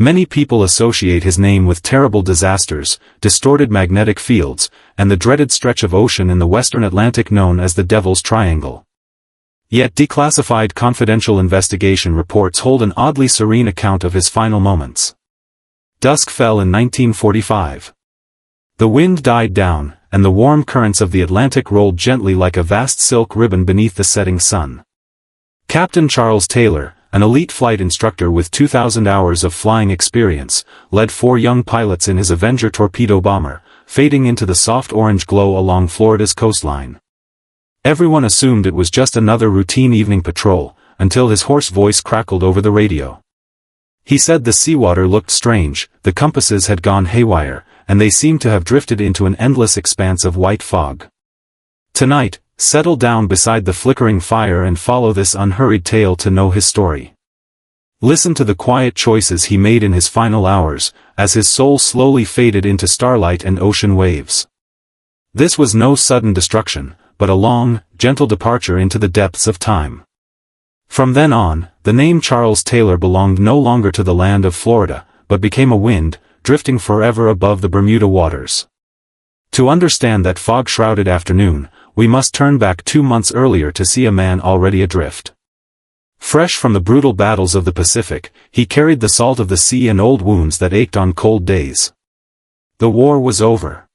Many people associate his name with terrible disasters, distorted magnetic fields, and the dreaded stretch of ocean in the western Atlantic known as the Devil's Triangle. Yet declassified confidential investigation reports hold an oddly serene account of his final moments. Dusk fell in 1945. The wind died down, and the warm currents of the Atlantic rolled gently like a vast silk ribbon beneath the setting sun. Captain Charles Taylor, an elite flight instructor with 2,000 hours of flying experience, led 4 young pilots in his Avenger torpedo bomber, fading into the soft orange glow along Florida's coastline. Everyone assumed it was just another routine evening patrol, until his hoarse voice crackled over the radio. He said the seawater looked strange, the compasses had gone haywire, and they seemed to have drifted into an endless expanse of white fog. Tonight, settle down beside the flickering fire and follow this unhurried tale to know his story. Listen to the quiet choices he made in his final hours, as his soul slowly faded into starlight and ocean waves. This was no sudden destruction, but a long, gentle departure into the depths of time. From then on, the name Charles Taylor belonged no longer to the land of Florida, but became a wind, drifting forever above the Bermuda waters. To understand that fog-shrouded afternoon, we must turn back 2 months earlier to see a man already adrift. Fresh from the brutal battles of the Pacific, he carried the salt of the sea and old wounds that ached on cold days. The war was over.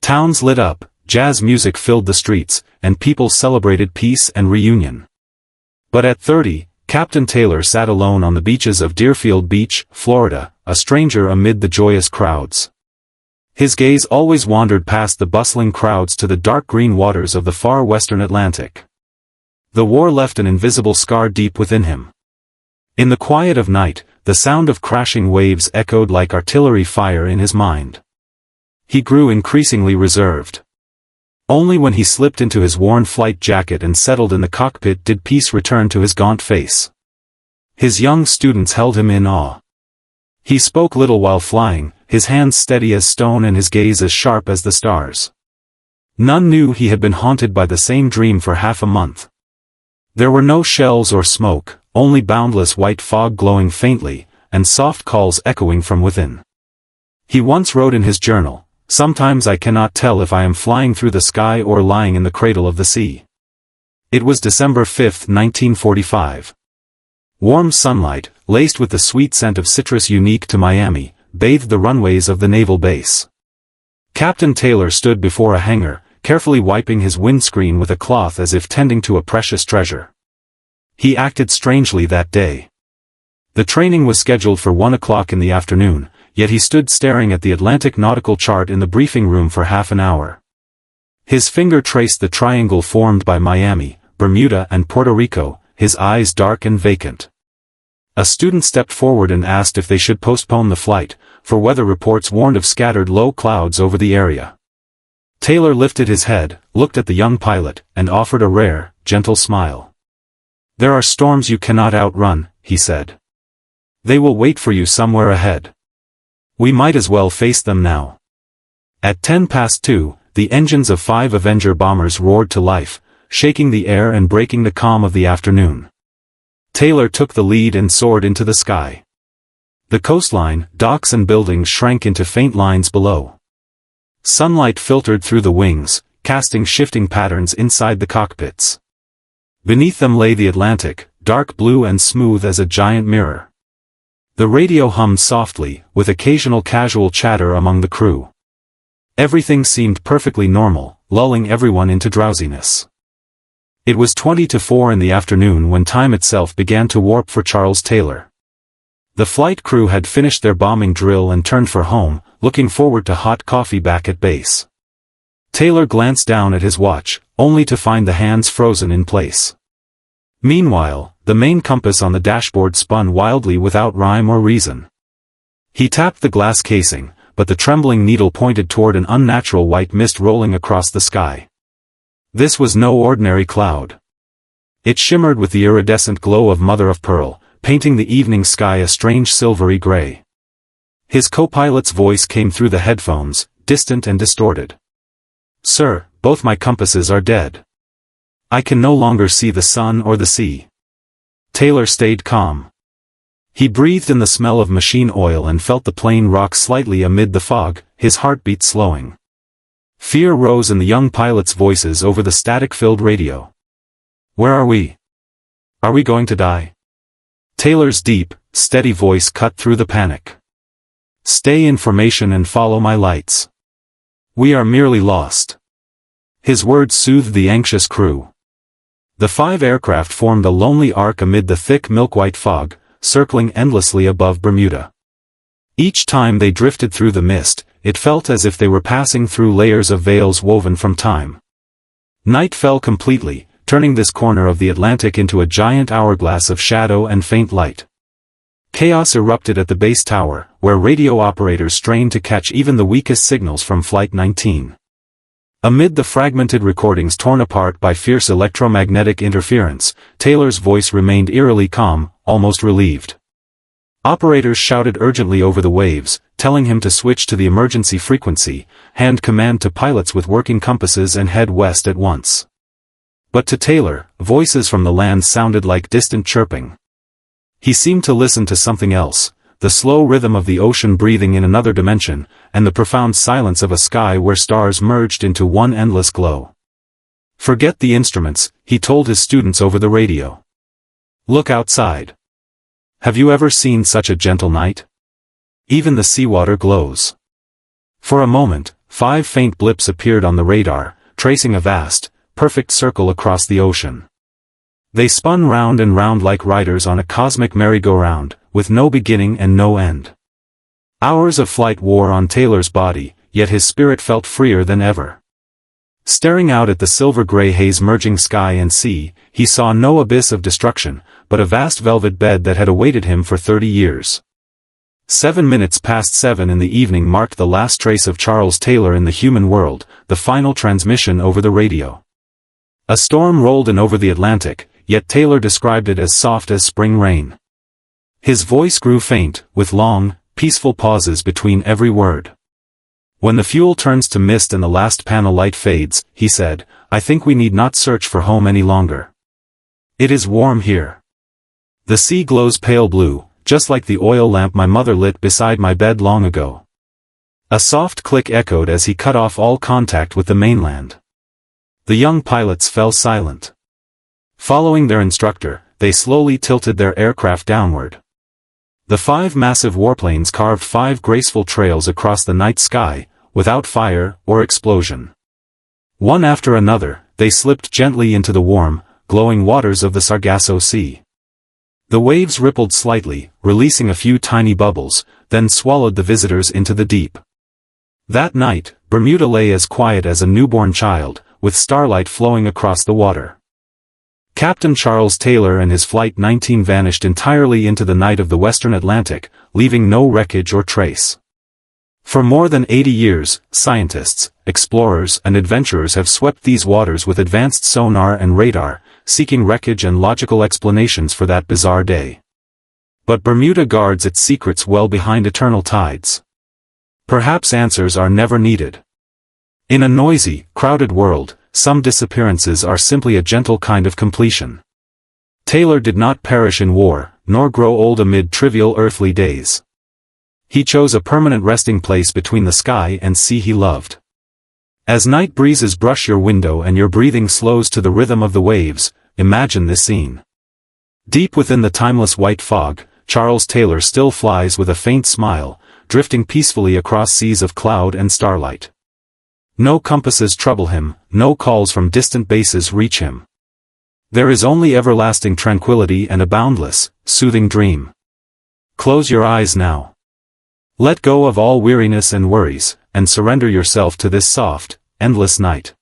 Towns lit up, jazz music filled the streets, and people celebrated peace and reunion. But at 30, Captain Taylor sat alone on the beaches of Deerfield Beach, Florida, a stranger amid the joyous crowds. His gaze always wandered past the bustling crowds to the dark green waters of the far western Atlantic. The war left an invisible scar deep within him. In the quiet of night, the sound of crashing waves echoed like artillery fire in his mind. He grew increasingly reserved. Only when he slipped into his worn flight jacket and settled in the cockpit did peace return to his gaunt face. His young students held him in awe. He spoke little while flying, his hands steady as stone and his gaze as sharp as the stars. None knew he had been haunted by the same dream for half a month. There were no shells or smoke, only boundless white fog glowing faintly, and soft calls echoing from within. He once wrote in his journal, "Sometimes I cannot tell if I am flying through the sky or lying in the cradle of the sea." It was December 5, 1945. Warm sunlight, laced with the sweet scent of citrus unique to Miami, bathed the runways of the naval base. Captain Taylor stood before a hangar, carefully wiping his windscreen with a cloth as if tending to a precious treasure. He acted strangely that day. The training was scheduled for 1 o'clock in the afternoon, yet he stood staring at the Atlantic nautical chart in the briefing room for half an hour. His finger traced the triangle formed by Miami, Bermuda and Puerto Rico, his eyes dark and vacant. A student stepped forward and asked if they should postpone the flight, for weather reports warned of scattered low clouds over the area. Taylor lifted his head, looked at the young pilot, and offered a rare, gentle smile. "There are storms you cannot outrun," he said. "They will wait for you somewhere ahead. We might as well face them now." At 2:10, the engines of 5 Avenger bombers roared to life, shaking the air and breaking the calm of the afternoon. Taylor took the lead and soared into the sky. The coastline, docks and buildings shrank into faint lines below. Sunlight filtered through the wings, casting shifting patterns inside the cockpits. Beneath them lay the Atlantic, dark blue and smooth as a giant mirror. The radio hummed softly, with occasional casual chatter among the crew. Everything seemed perfectly normal, lulling everyone into drowsiness. It was 20 to 4 in the afternoon when time itself began to warp for Charles Taylor. The flight crew had finished their bombing drill and turned for home, looking forward to hot coffee back at base. Taylor glanced down at his watch, only to find the hands frozen in place. Meanwhile, the main compass on the dashboard spun wildly without rhyme or reason. He tapped the glass casing, but the trembling needle pointed toward an unnatural white mist rolling across the sky. This was no ordinary cloud. It shimmered with the iridescent glow of mother-of-pearl, painting the evening sky a strange silvery gray. His co-pilot's voice came through the headphones, distant and distorted. "Sir, both my compasses are dead. I can no longer see the sun or the sea." Taylor stayed calm. He breathed in the smell of machine oil and felt the plane rock slightly amid the fog, his heartbeat slowing. Fear rose in the young pilot's voices over the static-filled radio. "Where are we? Are we going to die?" Taylor's deep, steady voice cut through the panic. "Stay in formation and follow my lights. We are merely lost." His words soothed the anxious crew. The 5 aircraft formed a lonely arc amid the thick milk-white fog, circling endlessly above Bermuda. Each time they drifted through the mist, it felt as if they were passing through layers of veils woven from time. Night fell completely, turning this corner of the Atlantic into a giant hourglass of shadow and faint light. Chaos erupted at the base tower, where radio operators strained to catch even the weakest signals from Flight 19. Amid the fragmented recordings torn apart by fierce electromagnetic interference, Taylor's voice remained eerily calm, almost relieved. Operators shouted urgently over the waves, telling him to switch to the emergency frequency, hand command to pilots with working compasses and head west at once. But to Taylor, voices from the land sounded like distant chirping. He seemed to listen to something else, the slow rhythm of the ocean breathing in another dimension, and the profound silence of a sky where stars merged into one endless glow. "Forget the instruments," he told his students over the radio. "Look outside. Have you ever seen such a gentle night? Even the seawater glows." For a moment, 5 faint blips appeared on the radar, tracing a vast, perfect circle across the ocean. They spun round and round like riders on a cosmic merry-go-round, with no beginning and no end. Hours of flight wore on Taylor's body, yet his spirit felt freer than ever. Staring out at the silver-gray haze merging sky and sea, he saw no abyss of destruction, but a vast velvet bed that had awaited him for 30 years. 7 minutes past 7 in the evening marked the last trace of Charles Taylor in the human world, the final transmission over the radio. A storm rolled in over the Atlantic, yet Taylor described it as soft as spring rain. His voice grew faint, with long, peaceful pauses between every word. "When the fuel turns to mist and the last panel light fades," he said, "I think we need not search for home any longer. It is warm here. The sea glows pale blue, just like the oil lamp my mother lit beside my bed long ago." A soft click echoed as he cut off all contact with the mainland. The young pilots fell silent. Following their instructor, they slowly tilted their aircraft downward. The 5 massive warplanes carved 5 graceful trails across the night sky, without fire or explosion. One after another, they slipped gently into the warm, glowing waters of the Sargasso Sea. The waves rippled slightly, releasing a few tiny bubbles, then swallowed the visitors into the deep. That night, Bermuda lay as quiet as a newborn child, with starlight flowing across the water. Captain Charles Taylor and his Flight 19 vanished entirely into the night of the western Atlantic, leaving no wreckage or trace. For more than 80 years, scientists, explorers and adventurers have swept these waters with advanced sonar and radar, seeking wreckage and logical explanations for that bizarre day. But Bermuda guards its secrets well behind eternal tides. Perhaps answers are never needed. In a noisy, crowded world, some disappearances are simply a gentle kind of completion. Taylor did not perish in war, nor grow old amid trivial earthly days. He chose a permanent resting place between the sky and sea he loved. As night breezes brush your window and your breathing slows to the rhythm of the waves, imagine this scene. Deep within the timeless white fog, Charles Taylor still flies with a faint smile, drifting peacefully across seas of cloud and starlight. No compasses trouble him, no calls from distant bases reach him. There is only everlasting tranquility and a boundless, soothing dream. Close your eyes now. Let go of all weariness and worries, and surrender yourself to this soft, endless night.